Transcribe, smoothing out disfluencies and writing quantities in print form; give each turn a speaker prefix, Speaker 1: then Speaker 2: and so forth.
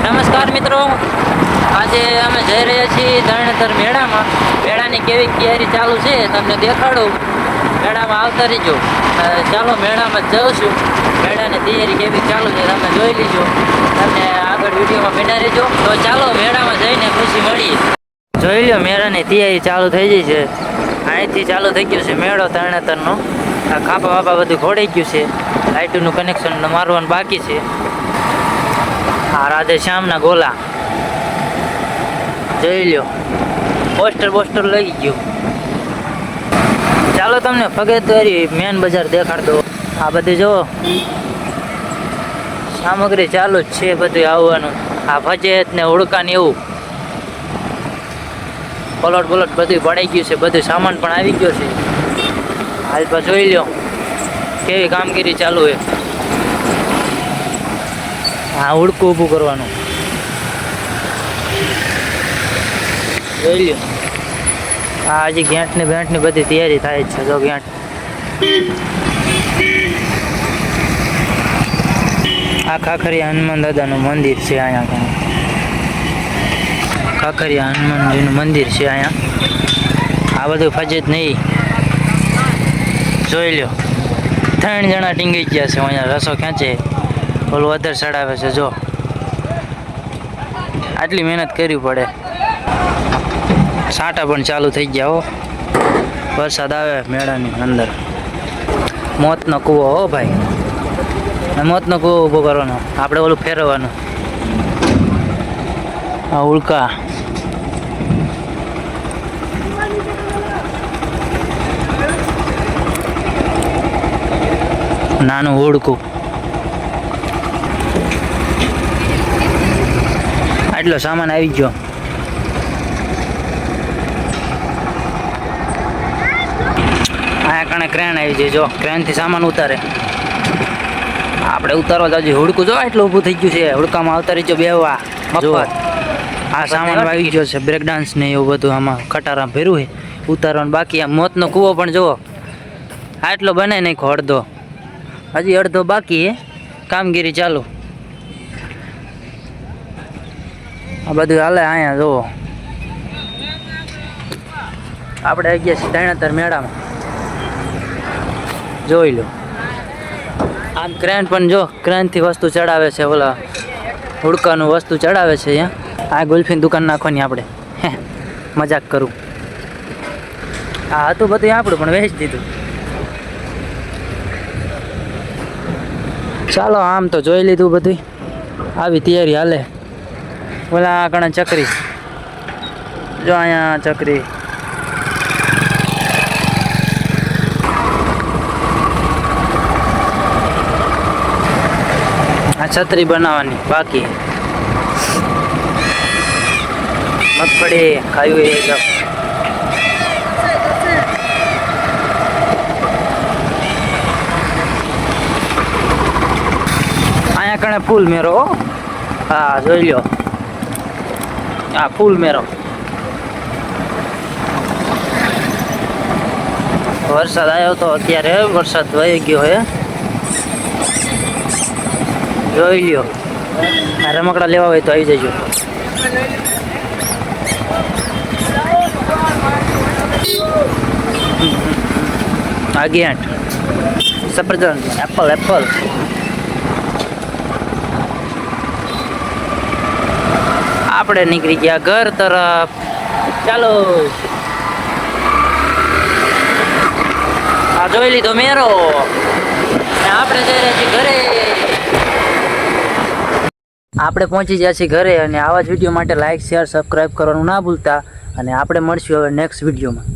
Speaker 1: નમસ્કાર મિત્રો, આજે અમે જઈ રહ્યા છીએ ધરણેતર મેળામાં. મેળાની કેવી તૈયારી ચાલુ છે તમને દેખાડું. મેળામાં આવતા રહીજો. ચાલો મેળામાં જઈશું. મેળાની તૈયારી કેવી ચાલુ છે તમે જોઈ લીજો. તમને આગળ વિડીયોમાં બન્યા રહેજો. તો ચાલો મેળામાં જઈને ખુશી મળીએ. જોઈ લો, મેળાની તૈયારી ચાલુ થઈ ગઈ છે. અહીંથી ચાલુ થઈ ગયું છે મેળો ધરણેતરનો. આ ખાપા વાપા બધું ઘોડાઈ ગયું છે. લાઇટનું કનેક્શન મારવાનું બાકી છે. આ રાધે શ્યામના ગોલા જોઈ લો. પોસ્ટર લઈ ગયું. ચાલો તમને ફગેતરી મેન બજાર દેખાડ દો. આ બધી જો સામગ્રી ચાલુ જ છે બધું આવવાનું. આ ફજેત ને ઉડકા ને એવું પલોટ બધું પડાઈ ગયું છે. બધું સામાન પણ આવી ગયો છે. હાલ પર જોઈ લો કેવી કામગીરી ચાલુ છે. હા, ઉડકું ઊભું કરવાનું જોઈ લ્યો. હા, હજી બેંટની બધી તૈયારી થાય છે. જો ગેંટ આ ખાખરિયા હનુમાન દાદાનું મંદિર છે. અહીંયા ખાખરિયા હનુમાનજીનું મંદિર છે. અહીંયા આ બધું ફજેત નહીં જોઈ લ્યો. 3 જણા ટીંગાઈ ગયા છે. અહીંયા રસો ખેંચે ઓલું વધારે ચડાવે છે. જો આટલી મહેનત કરવી પડે. સાંટા પણ ચાલુ થઈ ગયા હો. વરસાદ આવે મેળાની અંદર. મોતનો કૂવો હો ભાઈ. મોતનો કૂવો ઊભો કરવાનો. આપણે ઓલું ફેરવવાનું. આ ઉલ્કા નાનું ઉડકું. આટલો સામાન આવી ગયો. આ કણે ક્રેન આવી જાય. જો ક્રેનથી સામાન ઉતારે. આપણે ઉતારવા જઈએ. હુડકું જો એટલું ઊભું થઈ ગયું છે. હુડકામાં ઉતારી જો બેવા મફત. આ સામાન આવી ગયો છે. બ્રેક ડાન્સ ને એવું બધું આમાં ખટારા ભર્યું છે. ઉતારવાનું બાકી. આ મોતનો કૂવો પણ જુઓ આટલો બને નાખ્યો અડધો. હજી અડધો બાકી છે. કામગીરી ચાલુ. આ બધું હાલે. અહીંયા જુઓ આપણે આવી ગયા છીએ ધરણેતર મેળામાં. જોઈ લો. આમ ક્રેન પણ જો ક્રેનથી વસ્તુ ચડાવે છે. ઓલા હુડકાનું વસ્તુ ચડાવે છે. અહીંયા આ ગુલ્ફીની દુકાન નાખવાની આપણે. મજાક કરું. હા હતું બધું આપણું પણ વેચી દીધું. ચાલો આમ તો જોઈ લીધું બધું. આવી તૈયારી હાલે. ઓલા કણે ચકરી જો. અહીંયા ચકરી. આ છત્રી બનાવવાની બાકી. મગફળી ખાયું એ જ. અહીંયા કણે ફૂલ મેરો. હા જોઈ લો. આ ફૂલ મેરો. વરસાદ આવ્યો તો અત્યારે વરસાદ વહી ગયો હે. જોઈ લ્યો. આ રમકડા લેવા હોય તો આવી જજો. આ ગેંટ સફરજન એપલ. આપણે નીકળી ગયા ઘર તરફ. ચાલો. આ જોઈ લીધો મેરો. આપણે જઈ રહ્યા છીએ ઘરે. આપણે પહોંચી ગયા છીએ ઘરે. અને આવા જ વિડીયો માટે લાઈક શેર સબસ્ક્રાઈબ કરવાનું ના ભૂલતા. અને આપણે મળશું હવે નેક્સ્ટ વિડીયોમાં.